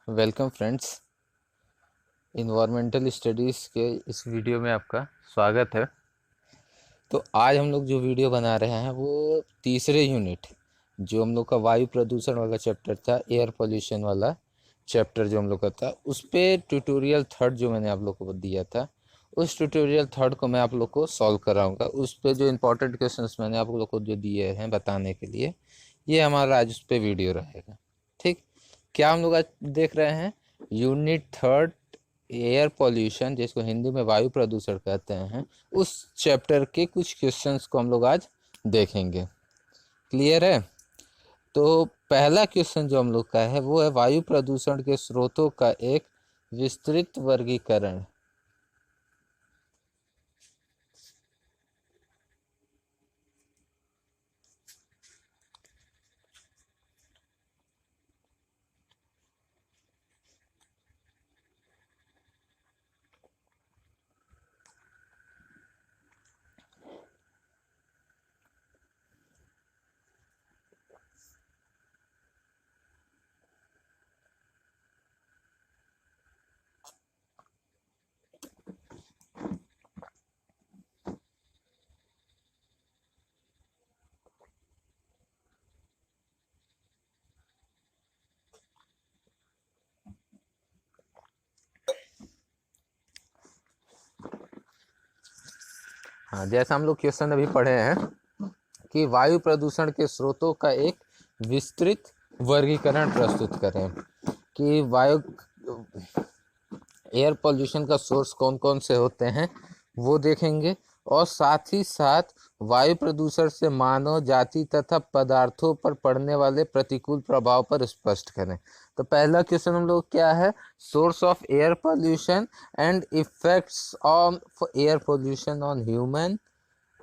Welcome friends. Environmental studies के इस video में आपका स्वागत है। तो आज हम लोग जो वीडियो बना रहे हैं वो तीसरे यूनिट, जो हम लोग का वायु प्रदूषण वाला चैप्टर था, एयर पोल्यूशन वाला चैप्टर जो हम लोग का था, उस पर ट्यूटोरियल थर्ड जो मैंने आप लोग को दिया था, उस ट्यूटोरियल थर्ड को मैं आप लोग को सॉल्व कराऊंगा। उस पर जो इम्पोर्टेंट क्वेश्चंस मैंने आप लोग को जो दिए हैं बताने के लिए, ये हमारा आज उस पर वीडियो रहेगा। ठीक, क्या हम लोग आज देख रहे हैं? यूनिट थर्ड, एयर पॉल्यूशन, जिसको हिंदी में वायु प्रदूषण कहते हैं, उस चैप्टर के कुछ क्वेश्चंस को हम लोग आज देखेंगे। क्लियर है? तो पहला क्वेश्चन जो हम लोग का है वो है, वायु प्रदूषण के स्रोतों का एक विस्तृत वर्गीकरण। हाँ, जैसा हम लोग क्वेश्चन अभी पढ़े हैं कि वायु प्रदूषण के स्रोतों का एक विस्तृत वर्गीकरण प्रस्तुत करें, कि वायु एयर पोल्यूशन का सोर्स कौन कौन से होते हैं वो देखेंगे, और साथ ही साथ वायु प्रदूषण से मानव जाति तथा पदार्थों पर पड़ने वाले प्रतिकूल प्रभाव पर स्पष्ट करें। तो पहला क्वेश्चन हम लोग क्या है? Source of air pollution and effects of air pollution on human,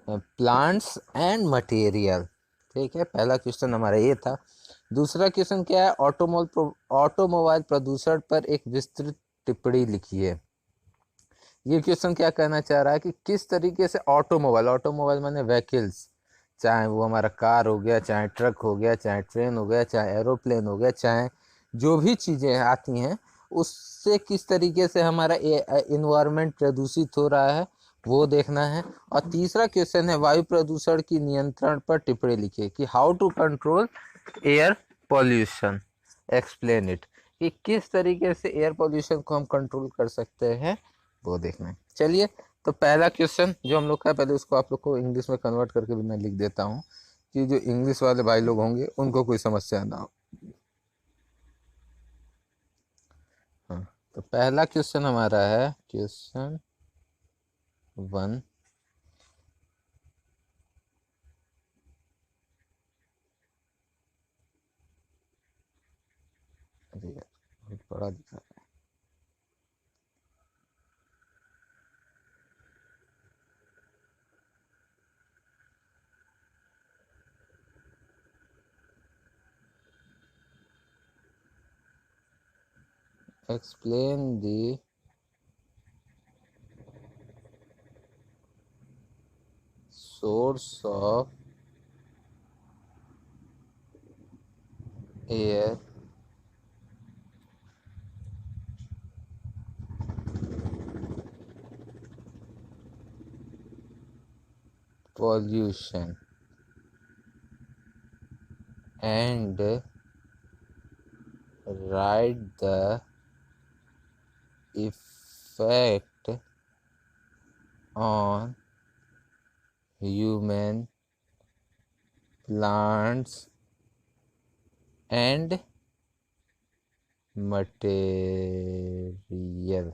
plants and material. ठीक है, पहला क्वेश्चन हमारा ये था। दूसरा क्वेश्चन क्या है? ऑटोमोबाइल प्रदूषण पर एक विस्तृत टिप्पणी लिखिए। ये क्वेश्चन क्या कहना चाह रहा है कि किस तरीके से ऑटोमोबाइल, ऑटोमोबाइल माने व्हीकल्स, चाहे वो हमारा कार हो गया, चाहे ट्रक हो गया, चाहे ट्रेन हो गया, चाहे एरोप्लेन हो गया, चाहे जो भी चीज़ें आती हैं, उससे किस तरीके से हमारा इन्वायरमेंट प्रदूषित हो रहा है वो देखना है। और तीसरा क्वेश्चन है, वायु प्रदूषण की नियंत्रण पर टिप्पणी लिखिए, कि how to control air pollution, explain it, कि किस तरीके से एयर पॉल्यूशन को हम कंट्रोल कर सकते हैं वो देखना है। चलिए, तो पहला क्वेश्चन जो हम लोग का है, पहले उसको आप लोग को इंग्लिश में कन्वर्ट करके भी मैं लिख देता हूँ, कि जो इंग्लिश वाले भाई लोग होंगे उनको कोई समस्या ना हो। हाँ, तो पहला क्वेश्चन हमारा है क्वेश्चन 1। अरे यार, बहुत बड़ा दिखा रहा है। Explain the source of air pollution and write the effect on human, plants and material.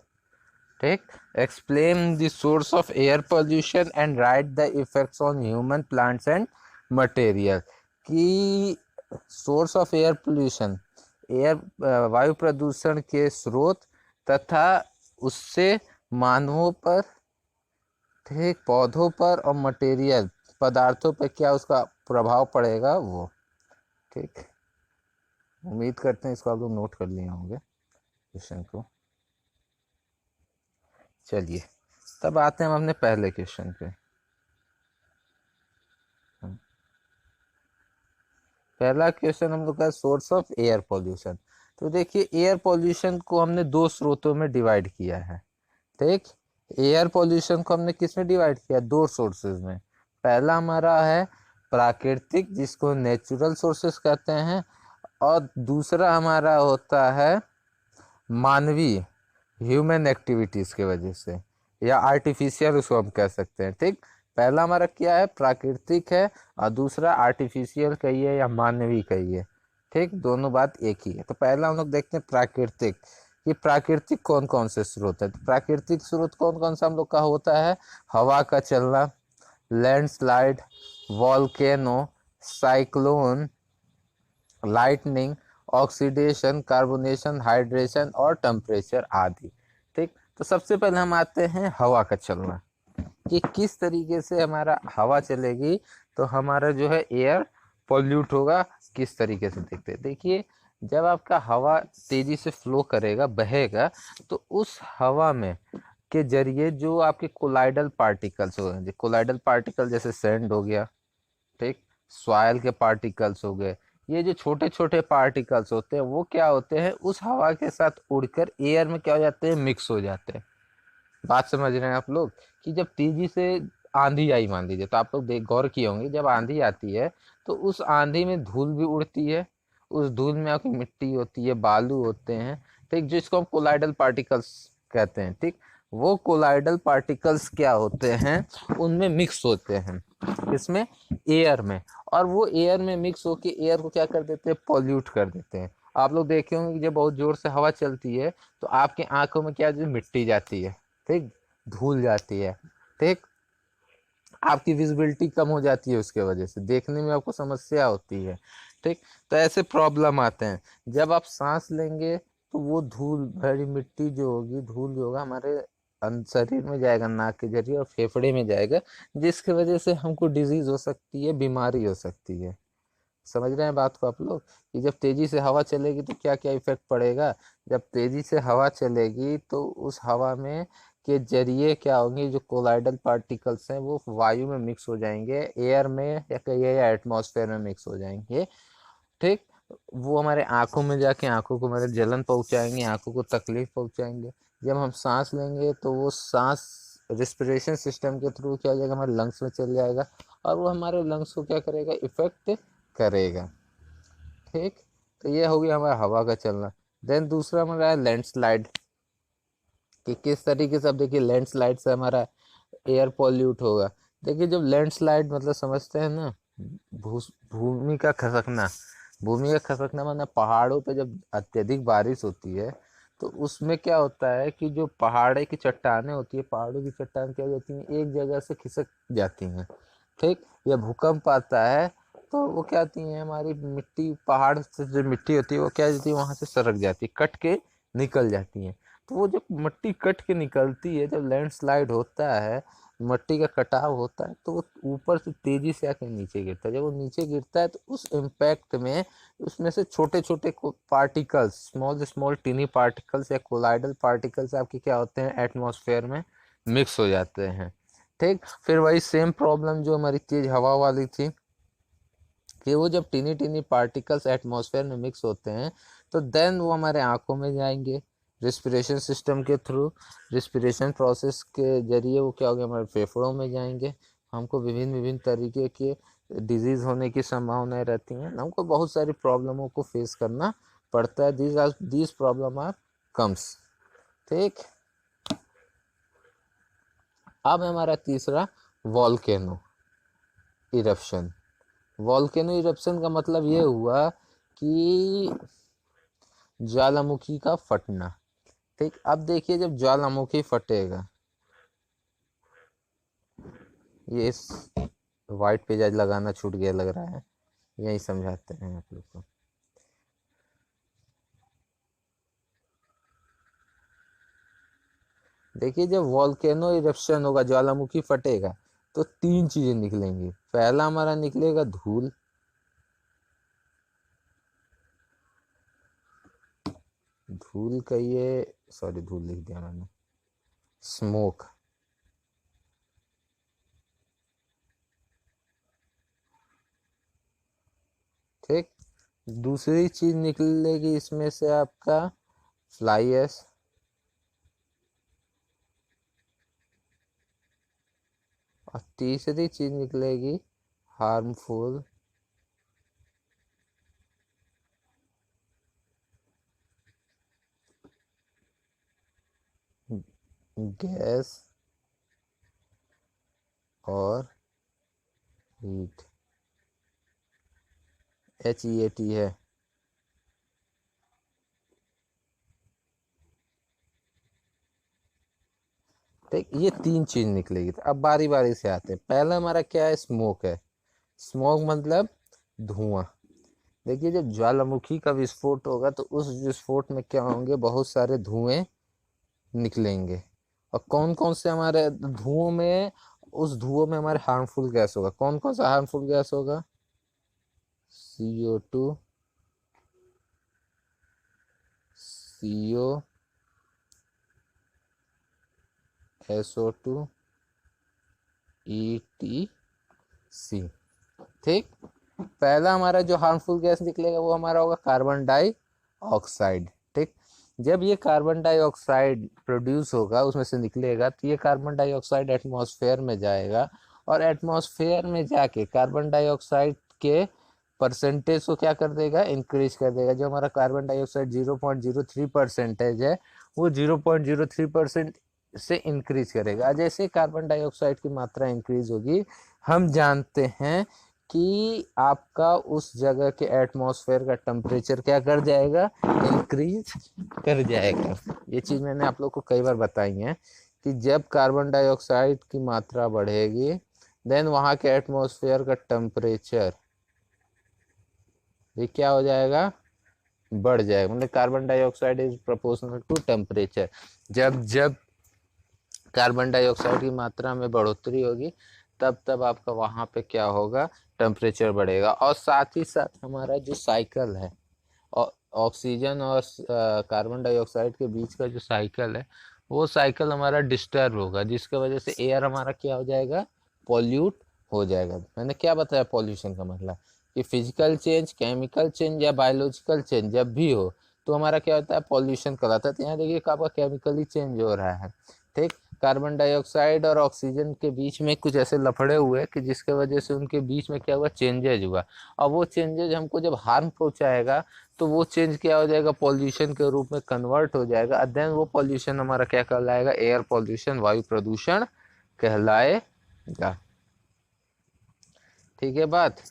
ठीक, explain the source of air pollution and write the effects on human, plants and material. कि source of air pollution, air वायु प्रदूषण के स्रोत तथा उससे मानवों पर, ठीक, पौधों पर और मटेरियल, पदार्थों पर क्या उसका प्रभाव पड़ेगा वो। ठीक, उम्मीद करते हैं इसको आप लोग नोट कर लिए होंगे क्वेश्चन को। चलिए, तब आते हैं हम अपने पहले क्वेश्चन पे। पहला क्वेश्चन हम लोग का सोर्स ऑफ एयर पॉल्यूशन। तो देखिए एयर पॉल्यूशन को हमने दो स्रोतों में डिवाइड किया है। ठीक, एयर पॉल्यूशन को हमने किस में डिवाइड किया, दो सोर्सेज में। पहला हमारा है प्राकृतिक, जिसको नेचुरल सोर्सेस कहते हैं, और दूसरा हमारा होता है मानवीय, ह्यूमन एक्टिविटीज के वजह से, या आर्टिफिशियल उसको हम कह सकते हैं। ठीक, पहला हमारा क्या है, प्राकृतिक है, और दूसरा आर्टिफिशियल कहिए या मानवीय कहिए। ठीक, दोनों बात एक ही है। तो पहला हम लोग देखते हैं प्राकृतिक, कि प्राकृतिक कौन कौन से स्रोत है। तो प्राकृतिक स्रोत कौन कौन सा हम लोग का होता है, हवा का चलना, landslide, volcano, cyclone, lightning, oxidation, carbonation, hydration और टेम्परेचर आदि। ठीक, तो सबसे पहले हम आते हैं हवा का चलना, कि किस तरीके से हमारा हवा चलेगी तो हमारा जो है एयर पॉल्यूट होगा, किस तरीके से। देखते हैं, देखिए जब आपका हवा तेजी से फ्लो करेगा, बहेगा, तो उस हवा में के जरिए जो आपके कोलाइडल पार्टिकल्स होंगे, कोलाइडल पार्टिकल जैसे सैंड हो गया, ठीक, सॉइल के पार्टिकल्स हो गए, ये जो छोटे छोटे पार्टिकल्स होते हैं वो क्या होते हैं, उस हवा के साथ उड़कर एयर में क्या हो जाते हैं, मिक्स हो जाते हैं। बात समझ रहे हैं आप लोग, कि जब तेजी से आंधी आई मान लीजिए, तो आप लोग देख गौर किए होंगे, जब आंधी आती है तो उस आंधी में धूल भी उड़ती है, उस धूल में आपकी मिट्टी होती है, बालू होते हैं, ठीक, जिसको हम कोलाइडल पार्टिकल्स कहते हैं। ठीक, वो कोलाइडल पार्टिकल्स क्या होते हैं, उनमें मिक्स होते हैं, इसमें, एयर में, और वो एयर में मिक्स होके एयर को क्या कर देते हैं, पॉल्यूट कर देते हैं। आप लोग देखे होंगे कि जब बहुत जोर से हवा चलती है तो आपकी आंखों में क्या, जो मिट्टी जाती है, ठीक, धूल जाती है, ठीक, आपकी विजिबिलिटी कम हो जाती है, उसके वजह से देखने में आपको समस्या होती है। ठीक, तो ऐसे प्रॉब्लम आते हैं। जब आप सांस लेंगे तो वो धूल भरी मिट्टी जो होगी, धूल जो होगा, हमारे शरीर में जाएगा, नाक के जरिए और फेफड़े में जाएगा, जिसकी वजह से हमको डिजीज हो सकती है, बीमारी हो सकती है। समझ रहे हैं बात को आप लोग, कि जब तेजी से हवा चलेगी तो क्या क्या इफेक्ट पड़ेगा। जब तेजी से हवा चलेगी तो उस हवा में के जरिए क्या होंगे, जो कोलाइडल पार्टिकल्स हैं वो वायु में मिक्स हो जाएंगे, एयर में या कहिए या एटमॉस्फेयर में मिक्स हो जाएंगे। ठीक, वो हमारे आंखों में जाके आंखों को हमारे जलन पहुंचाएंगे, आंखों को तकलीफ पहुंचाएंगे। जब हम सांस लेंगे तो वो सांस रिस्पिरेशन सिस्टम के थ्रू क्या हो जाएगा, हमारे लंग्स में चल जाएगा, और वो हमारे लंग्स को क्या करेगा, इफेक्ट करेगा। ठीक, तो ये हो गया हमारा हवा का चलना। देन दूसरा हमारा है लैंडस्लाइड, कि किस तरीके से, अब देखिए लैंडस्लाइड से हमारा एयर पॉल्यूट होगा। देखिए जब लैंडस्लाइड मतलब समझते हैं ना, भूमि का खसकना, भूमि का खसकना मतलब पहाड़ों पे जब अत्यधिक बारिश होती है तो उसमें क्या होता है कि जो पहाड़ की चट्टानें होती है, पहाड़ों की चट्टान क्या हो जाती हैं, एक जगह से खिसक जाती हैं। ठीक, या भूकंप आता है तो वो क्या होती है, हमारी मिट्टी, पहाड़ से जो मिट्टी होती है वो क्या होती है, वहां से सरक जाती है, कट के निकल जाती है। तो वो जब मिट्टी कट के निकलती है, जब लैंडस्लाइड होता है, मिट्टी का कटाव होता है, तो वो ऊपर से तेजी से आके नीचे गिरता है। जब वो नीचे गिरता है तो उस इम्पैक्ट में उसमें से छोटे छोटे particles, small small tiny particles या कोलाइडल पार्टिकल्स आपके क्या होते हैं, एटमॉस्फेयर में मिक्स हो जाते हैं। ठीक, फिर वही सेम प्रॉब्लम जो हमारी तेज हवा वाली थी, कि वो जब टीनी टीनी पार्टिकल्स एटमॉस्फेयर में मिक्स होते हैं तो देन वो हमारे आंखों में जाएंगे, रिस्पिरेशन सिस्टम के थ्रू, रिस्पिरेशन प्रोसेस के जरिए वो क्या होगा, हमारे फेफड़ों में जाएंगे, हमको विभिन्न विभिन्न तरीके के डिजीज होने की संभावनाएं रहती हैं, हमको बहुत सारी प्रॉब्लमों को फेस करना पड़ता है। These problem are comes. ठीक, अब हमारा तीसरा वॉल्केनो इरप्शन। वॉल्केनो इरप्शन का मतलब ये हुआ कि ज्वालामुखी का फटना। ठीक, अब देखिए जब ज्वालामुखी फटेगा, ये इस वाइट पेज लगाना छूट गया लग रहा है, यही समझाते हैं आप लोग को। देखिए जब वॉल्केनो इरप्शन होगा, ज्वालामुखी फटेगा, तो तीन चीजें निकलेंगी। पहला हमारा निकलेगा धूल, धूल कहिए, सॉरी धूल लिख दिया मैंने, स्मोक। ठीक। दूसरी चीज निकलेगी इसमें से आपका फ्लाई एश, और तीसरी चीज निकलेगी हार्मफुल गैस और हीट, HEAT है। ठीक, ये 3 चीज निकलेगी। तो अब बारी बारी से आते हैं। पहला हमारा क्या है, स्मोक है। स्मोक मतलब धुआं। देखिए जब ज्वालामुखी का विस्फोट होगा तो उस विस्फोट में क्या होंगे, बहुत सारे धुएं निकलेंगे। और कौन कौन से हमारे धुओं में, उस धुओं में हमारे हार्मफुल गैस होगा। कौन कौन सा हार्मफुल गैस होगा, CO2, CO, SO2, ETC। ठीक। पहला हमारा जो हार्मफुल गैस निकलेगा वो हमारा होगा कार्बन डाइऑक्साइड। ठीक। जब ये कार्बन डाइऑक्साइड प्रोड्यूस होगा, उसमें से निकलेगा, तो ये कार्बन डाइऑक्साइड एटमॉस्फेयर में जाएगा, और एटमॉस्फेयर में जाके कार्बन डाइऑक्साइड के परसेंटेज को क्या कर देगा, इंक्रीज कर देगा। जो हमारा कार्बन डाइऑक्साइड 0.03% है, वो 0.03% से इंक्रीज करेगा। जैसे कार्बन डाइऑक्साइड की मात्रा इंक्रीज होगी, हम जानते हैं कि आपका उस जगह के एटमॉस्फेयर का टेम्परेचर क्या कर जाएगा, इंक्रीज कर जाएगा। ये चीज मैंने आप लोग को कई बार बताई है कि जब कार्बन डाइऑक्साइड की मात्रा बढ़ेगी, देन वहां के एटमॉस्फेयर का टेम्परेचर ये क्या हो जाएगा, बढ़ जाएगा। मतलब carbon dioxide is proportional to temperature. जब जब कार्बन डाइऑक्साइड की मात्रा में बढ़ोतरी होगी, तब तब आपका वहाँ पे क्या होगा, टेम्परेचर बढ़ेगा। और साथ ही साथ हमारा जो साइकिल है, ऑक्सीजन और कार्बन डाइऑक्साइड के बीच का जो साइकिल है, वो साइकिल हमारा डिस्टर्ब होगा, जिसकी वजह से एयर हमारा क्या हो जाएगा, पॉल्यूट हो जाएगा। मैंने क्या बताया पॉल्यूशन का मतलब, कि फिजिकल चेंज, केमिकल चेंज या बायोलॉजिकल चेंज जब भी हो तो हमारा क्या होता है, पॉल्यूशन कहलाता है। तो यहाँ देखिए आपका केमिकली चेंज हो रहा है। ठीक। कार्बन डाइऑक्साइड और ऑक्सीजन के बीच में कुछ ऐसे लफड़े हुए कि जिसके वजह से उनके बीच में क्या हुआ, चेंजेज हुआ। और वो चेंजेज हमको जब हार्म पहुंचाएगा, तो वो चेंज क्या हो जाएगा, पॉल्यूशन के रूप में कन्वर्ट हो जाएगा। देन वो पॉल्यूशन हमारा क्या कहलाएगा, एयर पॉल्यूशन, वायु प्रदूषण कहलाएगा। ठीक है बात।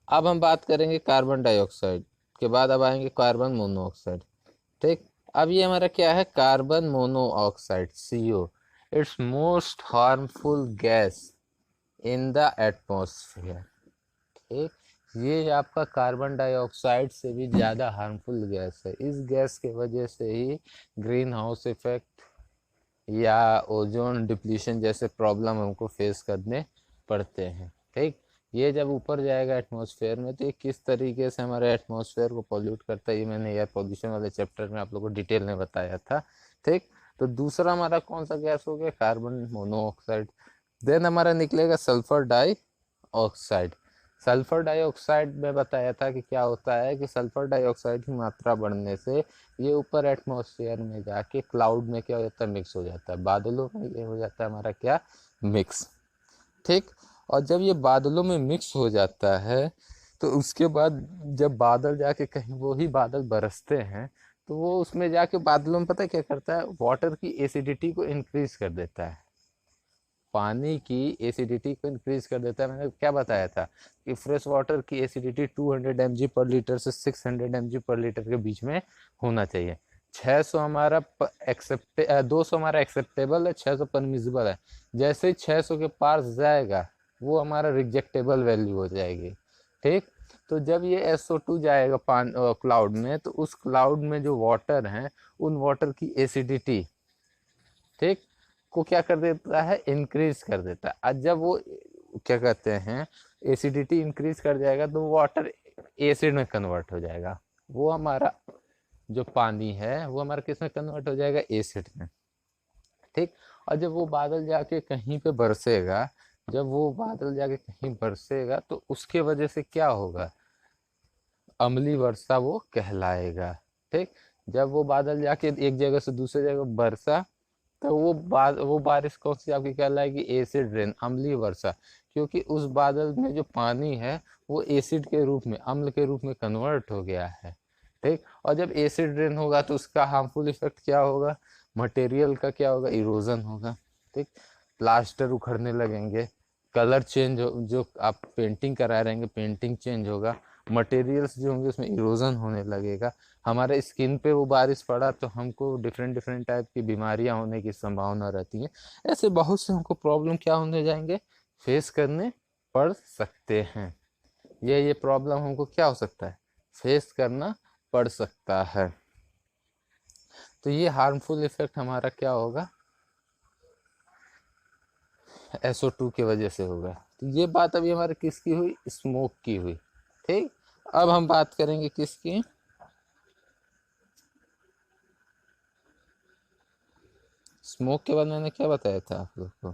अब हम बात करेंगे कार्बन डाइऑक्साइड के बाद, अब आएंगे कार्बन मोनोऑक्साइड। ठीक। अब ये हमारा क्या है, carbon monoxide, CO। It's most harmful gas in the atmosphere. ठीक। ये आपका कार्बन डाइऑक्साइड से भी ज़्यादा हार्मफुल गैस है। इस गैस के वजह से ही ग्रीन हाउस इफेक्ट या ओजोन डिप्लीशन जैसे प्रॉब्लम हमको फेस करने पड़ते हैं। ठीक। ये जब ऊपर जाएगा एटमॉस्फेयर में, तो ये किस तरीके से हमारे एटमॉस्फेयर को पॉल्यूट करता है, ये मैंने एयर पॉल्यूशन वाले चैप्टर में आप लोगों को डिटेल में बताया था। ठीक। तो दूसरा हमारा कौन सा गैस हो गया, कार्बन मोनोऑक्साइड। देन हमारा निकलेगा सल्फर डाइऑक्साइड। सल्फर डाइऑक्साइड में बताया था कि क्या होता है, कि सल्फर डाइऑक्साइड की मात्रा बढ़ने से ये ऊपर एटमॉस्फेयर में जाके क्लाउड में क्या हो जाता है, मिक्स हो जाता है, बादलों में ये हो जाता है हमारा क्या, मिक्स। ठीक। और जब ये बादलों में मिक्स हो जाता है, तो उसके बाद जब बादल जाके कहीं वो ही बादल बरसते हैं, तो वो उसमें जाके बादलों में पता है क्या करता है, वाटर की एसिडिटी को इंक्रीज कर देता है। पानी की एसिडिटी को इंक्रीज कर देता है। मैंने क्या बताया था कि फ्रेश वाटर की एसिडिटी 200 mg पर लीटर से 600 mg पर लीटर के बीच में होना चाहिए। 600 हमारा एक्सेप्ट 200 हमारा एक्सेप्टेबल है, 600 परमिजिबल है। जैसे ही 600 के पार जाएगा, वो हमारा रिजेक्टेबल वैल्यू हो जाएगी। ठीक। तो जब ये SO2 जाएगा क्लाउड में, तो उस क्लाउड में जो वाटर है, उन वाटर की एसिडिटी, ठीक, को क्या कर देता है, इंक्रीज कर देता है। और जब वो क्या कहते हैं, एसिडिटी इंक्रीज कर जाएगा, तो वाटर एसिड में कन्वर्ट हो जाएगा। वो हमारा जो पानी है, वो हमारा किस में कन्वर्ट हो जाएगा, एसिड में। ठीक। और जब वो बादल जाके कहीं पे बरसेगा, जब वो बादल जाके कहीं बरसेगा तो उसके वजह से क्या होगा, अम्लीय वर्षा वो कहलाएगा। ठीक। जब वो बादल जाके एक जगह से दूसरी जगह बरसा तो वो बारिश कौन सी आपकी कहलाएगी, एसिड रेन, अम्लीय वर्षा। क्योंकि उस बादल में जो पानी है वो एसिड के रूप में, अम्ल के रूप में कन्वर्ट हो गया है। ठीक। और जब एसिड रेन होगा तो उसका हार्मफुल इफेक्ट क्या होगा, मटेरियल का क्या होगा, इरोजन होगा। ठीक। प्लास्टर उखड़ने लगेंगे, कलर चेंज हो, जो आप पेंटिंग करा रहेंगे पेंटिंग चेंज होगा, मटेरियल्स जो होंगे उसमें इरोजन होने लगेगा। हमारे स्किन पे वो बारिश पड़ा तो हमको डिफरेंट डिफरेंट टाइप की बीमारियां होने की संभावना रहती है। ऐसे बहुत से हमको प्रॉब्लम क्या होने जाएंगे, फेस करने पड़ सकते हैं। ये प्रॉब्लम हमको क्या हो सकता है, फेस करना पड़ सकता है। तो ये हार्मफुल इफेक्ट हमारा क्या होगा, SO2 की वजह से होगा। तो ये बात अभी हमारे किसकी हुई, स्मोक की हुई। ठीक। अब हम बात करेंगे किसकी, स्मोक के बाद मैंने क्या बताया था आप लोग को,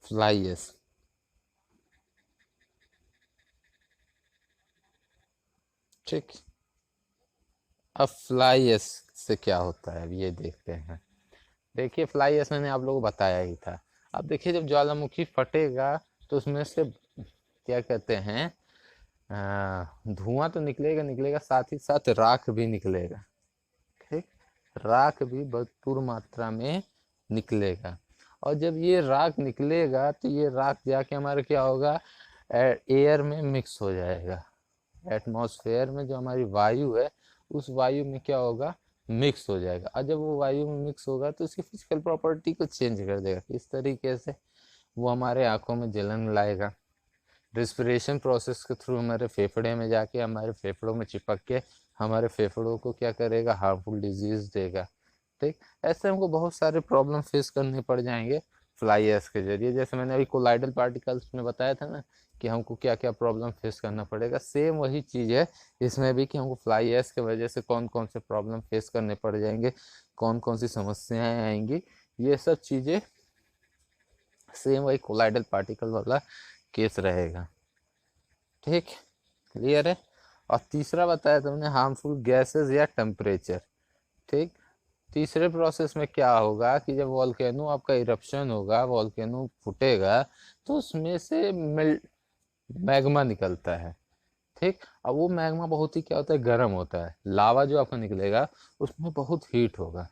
फ्लाइएस। ठीक। अब फ्लाइएस से क्या होता है अब ये देखते हैं। देखिए फ्लाइएस मैंने आप लोगों को बताया ही था। अब देखिए जब ज्वालामुखी फटेगा तो उसमें से क्या कहते हैं, धुआं तो निकलेगा निकलेगा, साथ ही साथ राख भी निकलेगा। ठीक। राख भी भरपूर मात्रा में निकलेगा। और जब ये राख निकलेगा तो ये राख जाके हमारा क्या होगा, एयर में मिक्स हो जाएगा। एटमॉस्फेयर में जो हमारी वायु है उस वायु में क्या होगा, मिक्स हो जाएगा। और जब वो वायु में मिक्स होगा तो उसकी फिजिकल प्रॉपर्टी को चेंज कर देगा। इस तरीके से वो हमारे आंखों में जलन लाएगा, रिस्पिरेशन प्रोसेस के थ्रू हमारे फेफड़े में जाके हमारे फेफड़ों में चिपक के हमारे फेफड़ों को क्या करेगा, हार्मफुल डिजीज देगा। ठीक। ऐसे हमको बहुत सारे प्रॉब्लम फेस करने पड़ जाएंगे फ्लाई एश के जरिए। जैसे मैंने अभी कोलाइडल पार्टिकल्स में बताया था ना कि हमको क्या क्या प्रॉब्लम फेस करना पड़ेगा, सेम वही चीज़ है इसमें भी कि हमको फ्लाई एश की वजह से कौन कौन से प्रॉब्लम फेस करने पड़ जाएंगे, कौन कौन सी समस्याएं आएंगी, ये सब चीज़ें सेम वही कोलाइडल पार्टिकल वाला केस रहेगा। ठीक। क्लियर है। और तीसरा बताया तुमने हार्मफुल गैसेस या टेम्परेचर। ठीक। तीसरे प्रोसेस में क्या होगा कि जब वॉल्केनो आपका इरप्शन होगा, वॉल्केनो फूटेगा तो उसमें से मैग्मा निकलता है। ठीक। अब वो मैग्मा बहुत ही क्या होता है, गर्म होता है। लावा जो आपका निकलेगा उसमें बहुत हीट होगा।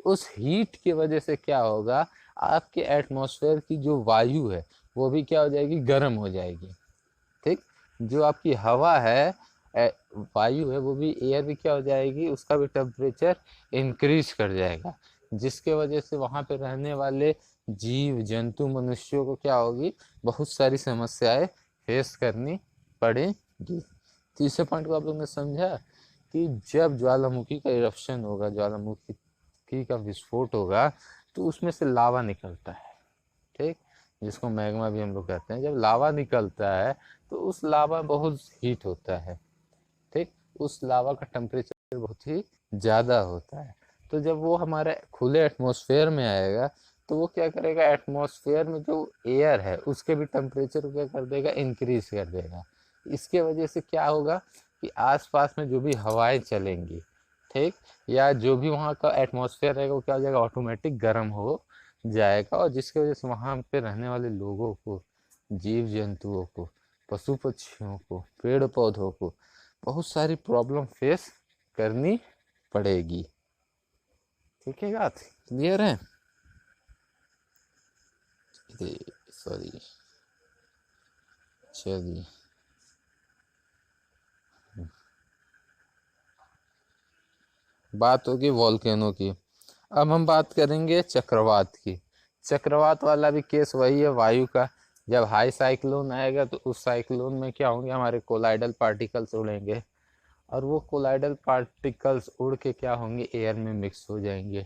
उस हीट की वजह से क्या होगा, आपके एटमॉस्फेयर की जो वायु है वो भी क्या हो जाएगी, गर्म हो जाएगी। ठीक। जो आपकी हवा है, वायु है, वो भी एयर भी क्या हो जाएगी, उसका भी टेम्परेचर इंक्रीज कर जाएगा। जिसके वजह से वहाँ पे रहने वाले जीव जंतु मनुष्यों को क्या होगी, बहुत सारी समस्याएं फेस करनी पड़ेगी। तीसरे पॉइंट को आप लोग ने समझा कि जब ज्वालामुखी का इरप्शन होगा, ज्वालामुखी का विस्फोट होगा तो उसमें से लावा निकलता है। ठीक। जिसको मैग्मा भी हम लोग कहते हैं। जब लावा निकलता है तो उस लावा बहुत हीट होता है। ठीक। उस लावा का टेम्परेचर बहुत ही ज़्यादा होता है। तो जब वो हमारे खुले एटमॉस्फेयर में आएगा तो वो क्या करेगा, एटमॉस्फेयर में जो एयर है उसके भी टेम्परेचर को क्या कर देगा, इंक्रीज कर देगा। इसके वजह से क्या होगा कि आसपास में जो भी हवाएं चलेंगी, ठीक, या जो भी वहाँ का एटमॉस्फेयर रहेगा वो क्या हो जाएगा, ऑटोमेटिक गर्म हो जाएगा। और जिसकी वजह से वहाँ पे रहने वाले लोगों को, जीव जंतुओं को, पशु पक्षियों को, पेड़ पौधों को बहुत सारी प्रॉब्लम फेस करनी पड़ेगी। ठीक है, बात क्लियर है। सॉरी, चलिए बात होगी वॉल्केनो की। अब हम बात करेंगे चक्रवात की। चक्रवात वाला भी केस वही है वायु का। जब हाई साइक्लोन आएगा तो उस साइक्लोन में क्या होंगे, हमारे कोलाइडल पार्टिकल्स उड़ेंगे। और वो कोलाइडल पार्टिकल्स उड़ के क्या होंगे, एयर में मिक्स हो जाएंगे।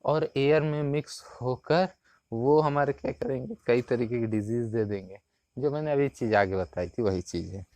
और एयर में मिक्स होकर वो हमारे क्या करेंगे, कई तरीके की डिजीज दे देंगे। जो मैंने अभी चीज़ आगे बताई थी वही चीज़ है।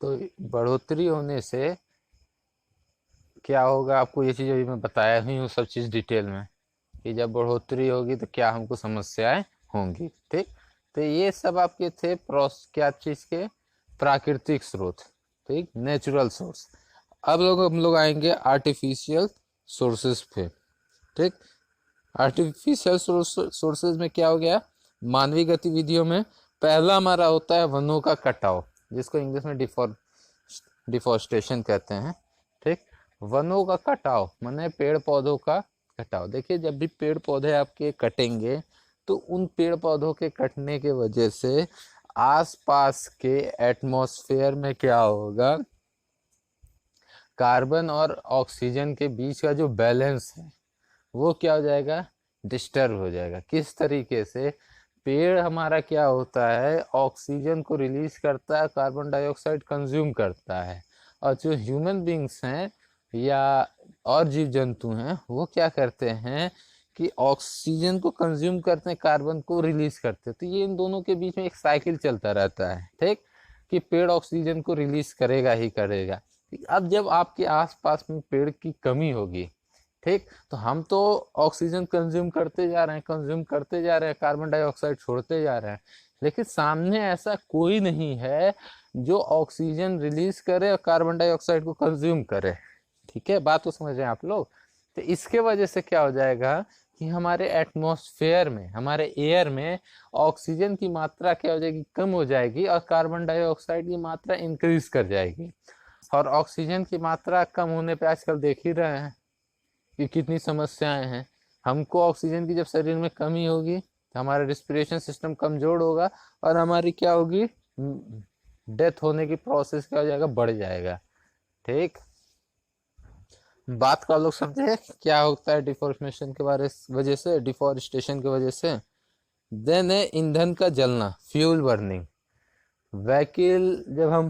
तो बढ़ोतरी होने से क्या होगा, आपको ये चीज़ अभी मैं बताया ही हूँ सब चीज़ डिटेल में, कि जब बढ़ोतरी होगी तो क्या हमको समस्याएं होंगी। ठीक, तो ये सब आपके थे क्या चीज़ के, प्राकृतिक स्रोत, ठीक, नेचुरल सोर्स। अब हम लोग आएंगे आर्टिफिशियल सोर्सेज पे। ठीक, आर्टिफिशियल सोर्सेज में क्या हो गया, मानवीय गतिविधियों में पहला हमारा होता है वनों का कटाव, जिसको इंग्लिश में डिफॉरेस्टेशन कहते हैं। ठीक, वनों का कटाव माने पेड़ पौधों का कटाव। देखिए, जब भी पेड़ पौधे आपके कटेंगे तो उन पेड़ पौधों के कटने के वजह से आसपास के एटमॉस्फेयर में क्या होगा, कार्बन और ऑक्सीजन के बीच का जो बैलेंस है वो क्या हो जाएगा, डिस्टर्ब हो जाएगा। किस तरीके से, पेड़ हमारा क्या होता है, ऑक्सीजन को रिलीज करता है, कार्बन डाइऑक्साइड कंज्यूम करता है, और जो ह्यूमन बींग्स हैं या और जीव जंतु हैं वो क्या करते हैं कि ऑक्सीजन को कंज्यूम करते हैं, कार्बन को रिलीज करते हैं। तो ये इन दोनों के बीच में एक साइकिल चलता रहता है। ठीक, कि पेड़ ऑक्सीजन को रिलीज करेगा ही करेगा। अब जब आपके आसपास में पेड़ की कमी होगी, ठीक, तो हम तो ऑक्सीजन कंज्यूम करते जा रहे हैं, कंज्यूम करते जा रहे हैं, कार्बन डाइऑक्साइड छोड़ते जा रहे हैं, लेकिन सामने ऐसा कोई नहीं है जो ऑक्सीजन रिलीज करे और कार्बन डाइऑक्साइड को कंज्यूम करे। ठीक है, बात तो समझ रहे हैं आप लोग। तो इसके वजह से क्या हो जाएगा कि हमारे एटमॉस्फेयर में, हमारे एयर में ऑक्सीजन की मात्रा क्या हो जाएगी, कम हो जाएगी, और कार्बन डाइऑक्साइड की मात्रा इंक्रीज कर जाएगी। और ऑक्सीजन की मात्रा कम होने पे आजकल देख ही रहे हैं कि कितनी समस्याएं हैं। हमको ऑक्सीजन की जब शरीर में कमी होगी तो हमारा रिस्पिरेशन सिस्टम कमजोर होगा, और हमारी क्या होगी, डेथ होने की प्रोसेस क्या हो जाएगा, बढ़ जाएगा। ठीक, बात का लोग समझे क्या होता है डिफॉरेस्टेशन के बारे वजह से, डिफॉरेस्टेशन की वजह से। देन है ईंधन का जलना, फ्यूल बर्निंग। व्हीकल जब हम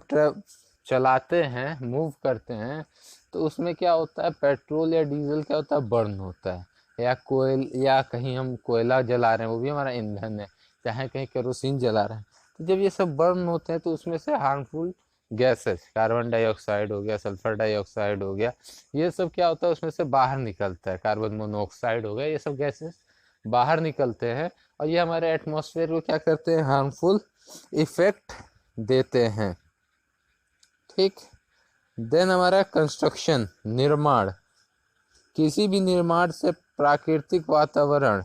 चलाते हैं, मूव करते हैं, तो उसमें क्या होता है, पेट्रोल या डीजल क्या होता है, बर्न होता है, या कोयल, या कहीं हम कोयला जला रहे हैं वो भी हमारा ईंधन है, चाहे कहीं केरोसिन जला रहे हैं। तो जब ये सब बर्न होते हैं तो उसमें से हार्मफुल गैसेस, कार्बन डाइऑक्साइड हो गया, सल्फर डाइऑक्साइड हो गया, ये सब क्या होता है उसमें से बाहर निकलता है, कार्बन मोनोऑक्साइड हो गया, ये सब गैसेस बाहर निकलते हैं, और ये हमारे एटमॉस्फेयर को क्या करते हैं, हार्मफुल इफेक्ट देते हैं। ठीक, देन हमारा कंस्ट्रक्शन, निर्माण। किसी भी निर्माण से प्राकृतिक वातावरण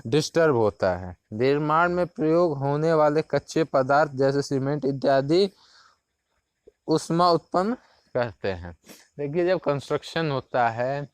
डिस्टर्ब होता है। निर्माण में प्रयोग होने वाले कच्चे पदार्थ जैसे सीमेंट इत्यादि ऊष्मा उत्पन्न करते हैं। देखिए, जब कंस्ट्रक्शन होता है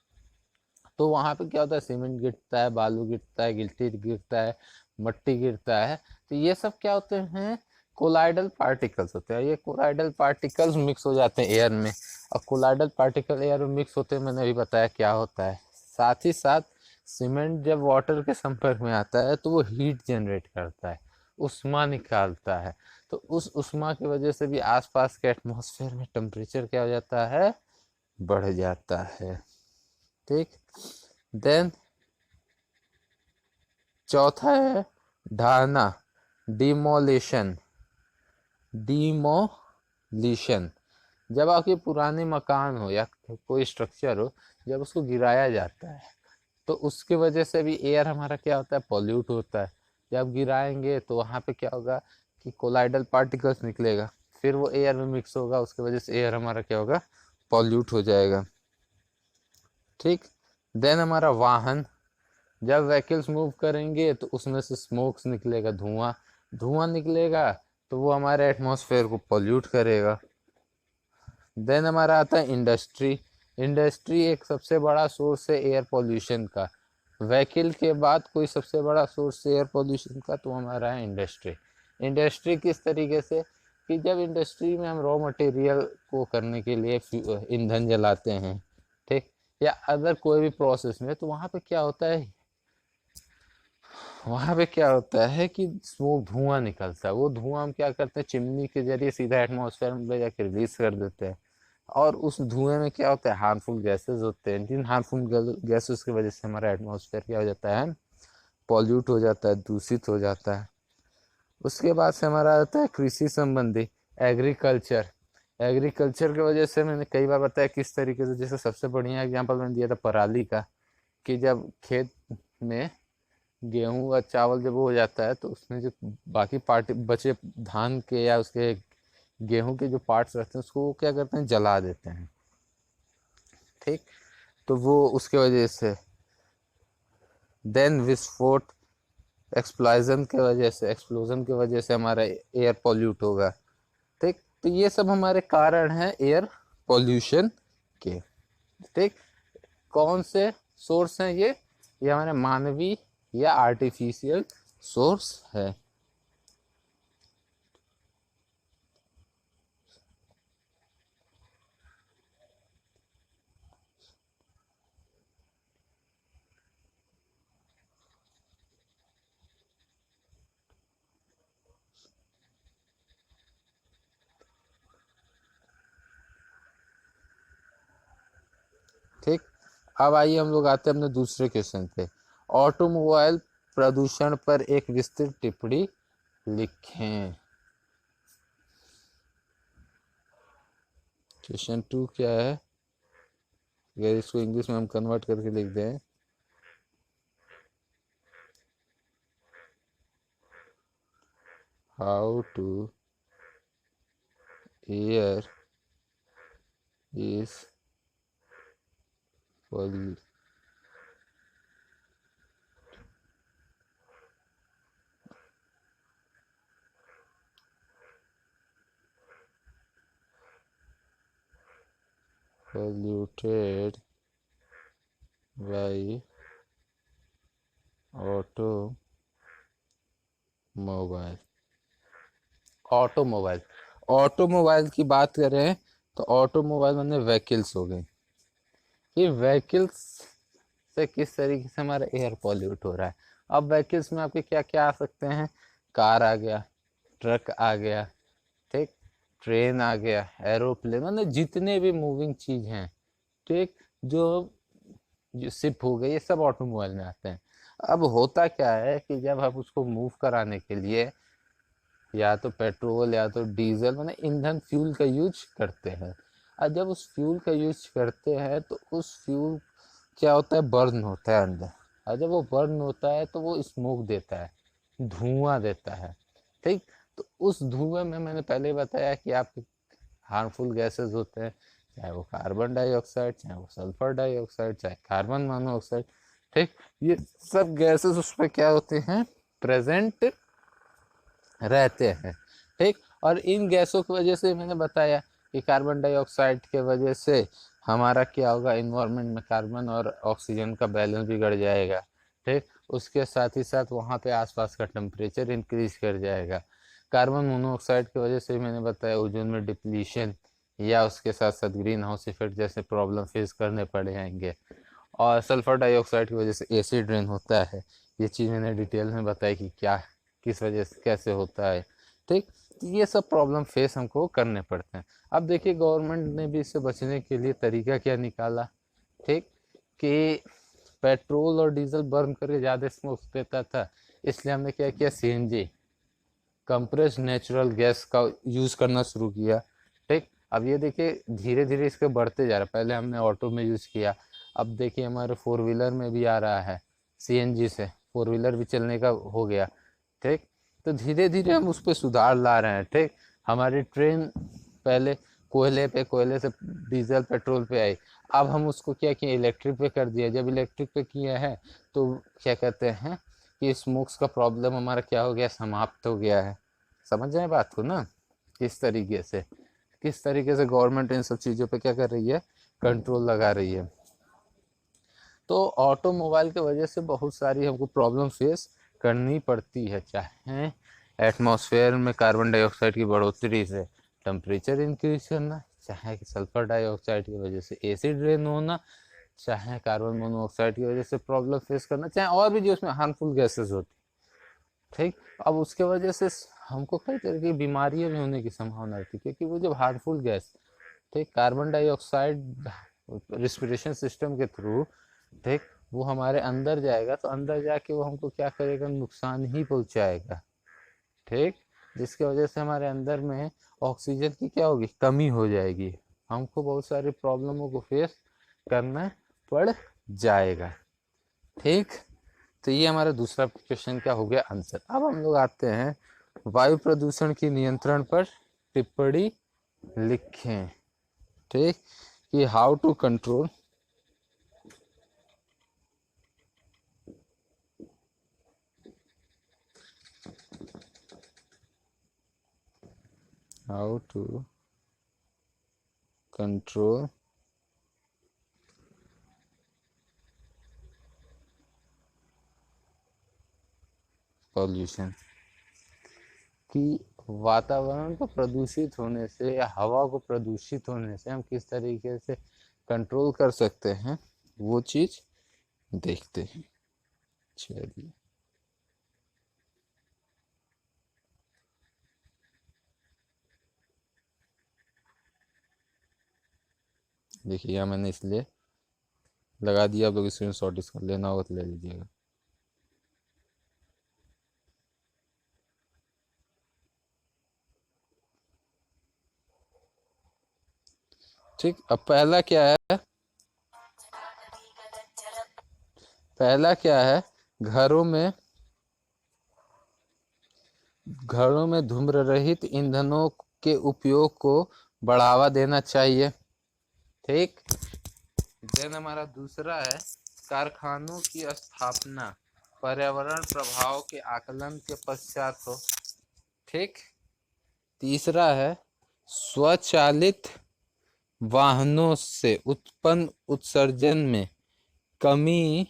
तो वहाँ पे क्या होता है, सीमेंट गिरता है, बालू गिरता है, गिल्टी गिरता है, मट्टी गिरता है, तो ये सब क्या होते हैं, कोलाइडल पार्टिकल्स होते हैं। ये कोलाइडल पार्टिकल्स मिक्स हो जाते हैं एयर में, और कोलाइडल पार्टिकल एयर में मिक्स होते हैं, मैंने अभी बताया क्या होता है। साथ ही साथ सीमेंट जब वाटर के संपर्क में आता है तो वो हीट जनरेट करता है, उष्मा निकालता है, तो उस उष्मा की वजह से भी आसपास के एटमॉस्फेयर में टेम्परेचर क्या हो जाता है, बढ़ जाता है। ठीक, देन चौथा है ढाना, डिमोलिशन। डिमोलिशन, जब आपके पुराने मकान हो या कोई स्ट्रक्चर हो, जब उसको गिराया जाता है तो उसके वजह से भी एयर हमारा क्या होता है, पॉल्यूट होता है। जब गिराएंगे तो वहाँ पे क्या होगा कि कोलाइडल पार्टिकल्स निकलेगा, फिर वो एयर में मिक्स होगा, उसके वजह से एयर हमारा क्या होगा, पॉल्यूट हो जाएगा। ठीक, देन हमारा वाहन, जब व्हीकल्स मूव करेंगे तो उसमें से स्मोक्स निकलेगा, धुआं, धुआं निकलेगा तो वो हमारे एटमॉस्फेयर को पोल्यूट करेगा। देन हमारा आता है इंडस्ट्री। इंडस्ट्री एक सबसे बड़ा सोर्स है एयर पोल्यूशन का। व्हीकल के बाद कोई सबसे बड़ा सोर्स है एयर पोल्यूशन का तो हमारा है इंडस्ट्री। इंडस्ट्री किस तरीके से, कि जब इंडस्ट्री में हम रॉ मटेरियल को करने के लिए ईंधन जलाते हैं, ठीक, या अदर कोई भी प्रोसेस में, तो वहाँ पे क्या होता है, वहाँ पे क्या होता है कि स्मोक, धुआं निकलता है। वो धुआं हम क्या करते हैं, चिमनी के जरिए सीधा एटमॉस्फेयर में ले जाकर रिलीज कर देते हैं, और उस धुएं में क्या होता है, हार्मफुल गैसेस होते हैं। जिन हार्मफुल गैसेस की वजह से हमारा एटमॉस्फेयर क्या हो जाता है, पॉल्यूट हो जाता है, दूषित हो जाता है। उसके बाद से हमारा आता है कृषि संबंधी, एग्रीकल्चर। एग्रीकल्चर की वजह से मैंने कई बार बताया किस तरीके से, जैसे सबसे बढ़िया एग्जांपल मैंने दिया था पराली का, कि जब खेत में गेहूं और चावल जब वो हो जाता है तो उसमें जो बाकी पार्ट बचे धान के या उसके गेहूं के जो पार्ट्स रहते हैं उसको वो क्या करते हैं, जला देते हैं। ठीक, तो वो उसके वजह से देन विस्फोट, एक्सप्लोजन की वजह से हमारा एयर पॉल्यूट होगा। ठीक, तो ये सब हमारे कारण हैं एयर पॉल्यूशन के। ठीक, कौन से सोर्स हैं ये हमारे मानवीय या आर्टिफिशियल सोर्स है। ठीक, अब आइए हम लोग आते हैं अपने दूसरे क्वेश्चन पे। ऑटोमोबाइल प्रदूषण पर एक विस्तृत टिप्पणी लिखें। क्वेश्चन 2 क्या है, अगर इसको इंग्लिश में हम कन्वर्ट करके लिख दें, how to air is polluted by automobile. Automobile, automobile की बात करें तो ऑटोमोबाइल मतलब व्हीकल्स हो गए। ये व्हीकल्स से किस तरीके से हमारा एयर पॉल्यूट हो रहा है। अब व्हीकल्स में आपके क्या क्या आ सकते हैं, कार आ गया, ट्रक आ गया, ठीक, ट्रेन आ गया, एरोप्लेन, मतलब जितने भी मूविंग चीज हैं, ठीक, जो शिप हो गई, ये सब ऑटोमोबाइल में आते हैं। अब होता क्या है कि जब आप उसको मूव कराने के लिए या तो पेट्रोल या तो डीजल मतलब ईंधन फ्यूल का यूज करते हैं। और जब उस फ्यूल का यूज करते हैं तो उस फ्यूल क्या होता है, बर्न होता है अंदर। और जब वो बर्न होता है तो वो स्मोक देता है, धुआं देता है। ठीक, तो उस धुएं में मैंने पहले बताया कि आपके हार्मफुल गैसेस होते हैं, चाहे वो कार्बन डाइऑक्साइड, चाहे वो सल्फर डाइऑक्साइड, चाहे कार्बन मोनोऑक्साइड। ठीक, ये सब गैसेस उस पर क्या होते हैं, प्रेजेंट रहते हैं। ठीक, और इन गैसों की वजह से मैंने बताया कि कार्बन डाइऑक्साइड के वजह से हमारा क्या होगा, इन्वायरमेंट में कार्बन और ऑक्सीजन का बैलेंस बिगड़ जाएगा। ठीक, उसके साथ ही साथ वहाँ पे आसपास का टेम्परेचर इंक्रीज कर जाएगा। कार्बन मोनोऑक्साइड की वजह से मैंने बताया ओजोन में डिप्लीशन या उसके साथ साथ ग्रीन हाउस इफेक्ट जैसे प्रॉब्लम फेस करने पड़ जाएंगे। और सल्फर डाइऑक्साइड की वजह से एसिड रेन होता है। ये चीज़ मैंने डिटेल में बताई कि क्या किस वजह से कैसे होता है। ठीक, तो ये सब प्रॉब्लम फेस हमको करने पड़ते हैं। अब देखिए गवर्नमेंट ने भी इससे बचने के लिए तरीका क्या निकाला। ठीक, कि पेट्रोल और डीजल बर्न करके ज़्यादा स्मोक देता था, इसलिए हमने क्या किया, सीएनजी, कंप्रेस्ड नेचुरल गैस का यूज़ करना शुरू किया। ठीक, अब ये देखिए धीरे धीरे इसके बढ़ते जा रहा है। पहले हमने ऑटो में यूज़ किया, अब देखिए हमारे फोर व्हीलर में भी आ रहा है, सीएनजी से फोर व्हीलर भी चलने का हो गया। ठीक, तो धीरे धीरे हम उस पर सुधार ला रहे हैं। ठीक, हमारी ट्रेन पहले कोयले से डीजल पेट्रोल पे आई, अब हम उसको क्या किए, इलेक्ट्रिक पे कर दिया। जब इलेक्ट्रिक पे किया है तो क्या कहते हैं कि स्मोक्स का प्रॉब्लम हमारा क्या हो गया, समाप्त हो गया है। समझ रहे हैं बात को ना, किस तरीके से गवर्नमेंट इन सब चीज़ों पे क्या कर रही है, कंट्रोल लगा रही है। तो ऑटोमोबाइल की वजह से बहुत सारी हमको प्रॉब्लम फेस करनी पड़ती है, चाहे एटमॉस्फेयर में कार्बन डाइऑक्साइड की बढ़ोतरी से टेम्परेचर इंक्रीज करना, चाहे सल्फर डाइऑक्साइड की वजह से एसिड रेन होना, चाहे कार्बन मोनोऑक्साइड की वजह से प्रॉब्लम फेस करना, चाहे और भी जो उसमें हार्मफुल गैसेस होती। ठीक, अब उसके वजह से हमको कई तरह की बीमारियां भी होने की संभावना रहती है, क्योंकि वो जब हार्मफुल गैस, ठीक, कार्बन डाइऑक्साइड रिस्पिरेशन सिस्टम के थ्रू, ठीक, वो हमारे अंदर जाएगा तो अंदर जाके वो हमको क्या करेगा, नुकसान ही पहुंचाएगा। ठीक, जिसकी वजह से हमारे अंदर में ऑक्सीजन की क्या होगी, कमी हो जाएगी, हमको बहुत सारी प्रॉब्लमों को फेस करना पड़ जाएगा। ठीक, तो ये हमारा दूसरा क्वेश्चन क्या हो गया आंसर। अब हम लोग आते हैं वायु प्रदूषण की नियंत्रण पर टिप्पणी लिखें। ठीक, कि how to control how to control pollution, कि वातावरण को प्रदूषित होने से या हवा को प्रदूषित होने से हम किस तरीके से कंट्रोल कर सकते हैं, वो चीज देखते हैं। चलिए, देखिए यहाँ मैंने इसलिए लगा दिया, आप लोग स्क्रीन शॉट इसका लेना होगा तो ले लीजिएगा। ठीक, अब पहला क्या है, पहला क्या है, घरों में धूम्र रहित ईंधनों के उपयोग को बढ़ावा देना चाहिए। ठीक, देन हमारा दूसरा है कारखानों की स्थापना पर्यावरण प्रभाव के आकलन के पश्चात हो। ठीक, तीसरा है स्वचालित वाहनों से उत्पन्न उत्सर्जन में कमी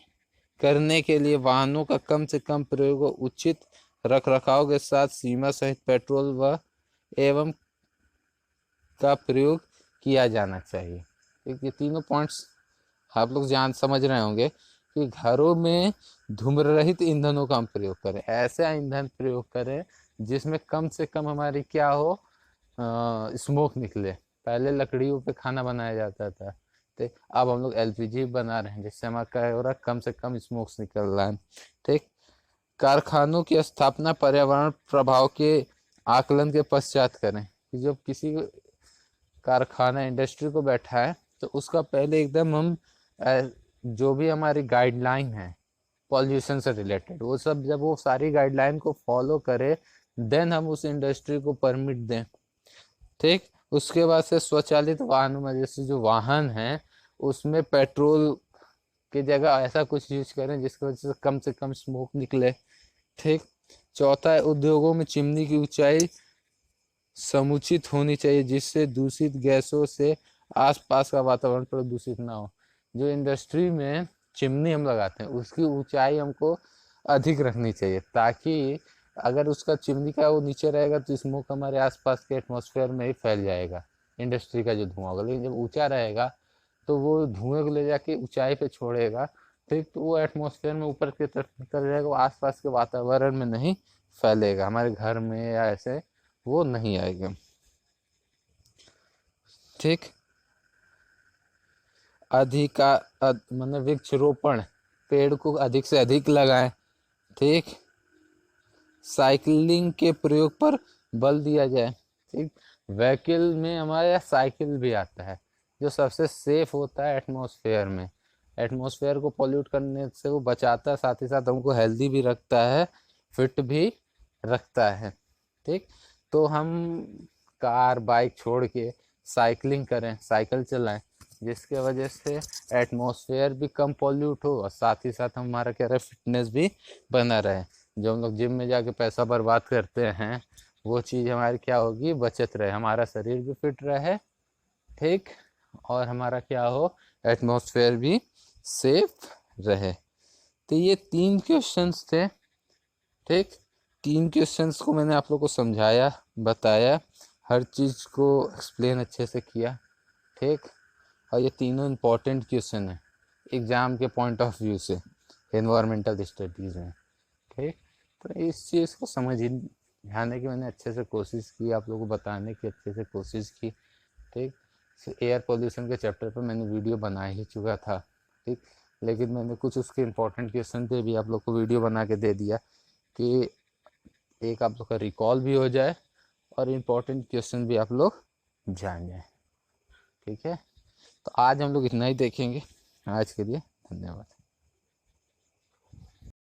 करने के लिए वाहनों का कम से कम प्रयोग व उचित रखरखाव के साथ सीमा सहित पेट्रोल व एवं का प्रयोग किया जाना चाहिए। ये तीनों पॉइंट्स आप लोग जान समझ रहे होंगे कि घरों में धूम्र रहित ईंधनों का हम प्रयोग करें, ऐसे ईंधन प्रयोग करें जिसमें कम से कम हमारी क्या हो, स्मोक निकले। पहले लकड़ियों पे खाना बनाया जाता था, ठीक, अब हम लोग एलपीजी बना रहे हैं जिससे हमारा क्या हो रहा है, कम से कम स्मोक्स निकल रहा है। ठीक, कारखानों की स्थापना पर्यावरण प्रभाव के आकलन के पश्चात करें, कि जब किसी कारखाना इंडस्ट्री को बैठा है तो उसका पहले एकदम हम जो भी हमारी गाइडलाइन है पॉल्यूशन से रिलेटेड, वो सब जब वो सारी गाइडलाइन को फॉलो करे देन हम उस इंडस्ट्री को परमिट दें। ठीक, उसके बाद से स्वचालित वाहनों में जैसे जो वाहन है उसमें पेट्रोल की जगह ऐसा कुछ यूज करें जिसकी वजह से कम स्मोक निकले। ठीक, चौथा है उद्योगों में चिमनी की ऊंचाई समुचित होनी चाहिए जिससे दूषित गैसों से आसपास का वातावरण प्रदूषित ना हो। जो इंडस्ट्री में चिमनी हम लगाते हैं उसकी ऊंचाई हमको अधिक रखनी चाहिए, ताकि अगर उसका चिमनी का वो नीचे रहेगा तो स्मोक हमारे आसपास के एटमॉस्फेयर में ही फैल जाएगा, इंडस्ट्री का जो धुआं होगा। लेकिन जब ऊंचा रहेगा तो वो धुएं को ले जाके ऊंचाई पे छोड़ेगा। ठीक, तो वो एटमॉस्फेयर में ऊपर की तरफ निकल जाएगा, वो आसपास के वातावरण में नहीं फैलेगा, हमारे घर में या ऐसे वो नहीं आएगा। ठीक, मतलब वृक्षरोपण, पेड़ को अधिक से अधिक लगाएं। ठीक, साइकिलिंग के प्रयोग पर बल दिया जाए। ठीक, व्हीकल में हमारे यहाँ साइकिल भी आता है जो सबसे सेफ होता है एटमॉस्फेयर में, एटमॉस्फेयर को पॉल्यूट करने से वो बचाता है, साथ ही साथ हमको हेल्दी भी रखता है, फिट भी रखता है। ठीक, तो हम कार बाइक छोड़ के साइकिलिंग करें, साइकिल चलाएं, जिसके वजह से एटमॉस्फेयर भी कम पॉल्यूट हो और साथ ही साथ हमारा क्या रहे, फिटनेस भी बना रहे। जो हम लोग जिम में जाके पैसा बर्बाद करते हैं वो चीज़ हमारी क्या होगी, बचत रहे, हमारा शरीर भी फिट रहे। ठीक, और हमारा क्या हो, एटमॉस्फेयर भी सेफ रहे। तो ये तीन क्वेश्चंस थे। ठीक, तीन क्वेश्चंस को मैंने आप लोग को समझाया, बताया, हर चीज़ को एक्सप्लेन अच्छे से किया। ठीक, और ये तीनों इम्पोर्टेंट क्वेश्चन है एग्ज़ाम के पॉइंट ऑफ व्यू से एनवायरमेंटल स्टडीज़ में। ठीक, तो इस चीज़ को समझाने की मैंने अच्छे से कोशिश की, आप लोगों को बताने की अच्छे से कोशिश की। ठीक, एयर पोल्यूशन के चैप्टर पर मैंने वीडियो बना ही चुका था। ठीक, लेकिन मैंने कुछ उसके इम्पोर्टेंट क्वेश्चन पे भी आप लोग को वीडियो बना के दे दिया कि एक आप लोग का रिकॉल भी हो जाए और इम्पोर्टेंट क्वेश्चन भी आप लोग जान जाए। ठीक है, तो आज हम लोग इतना ही देखेंगे। आज के लिए धन्यवाद।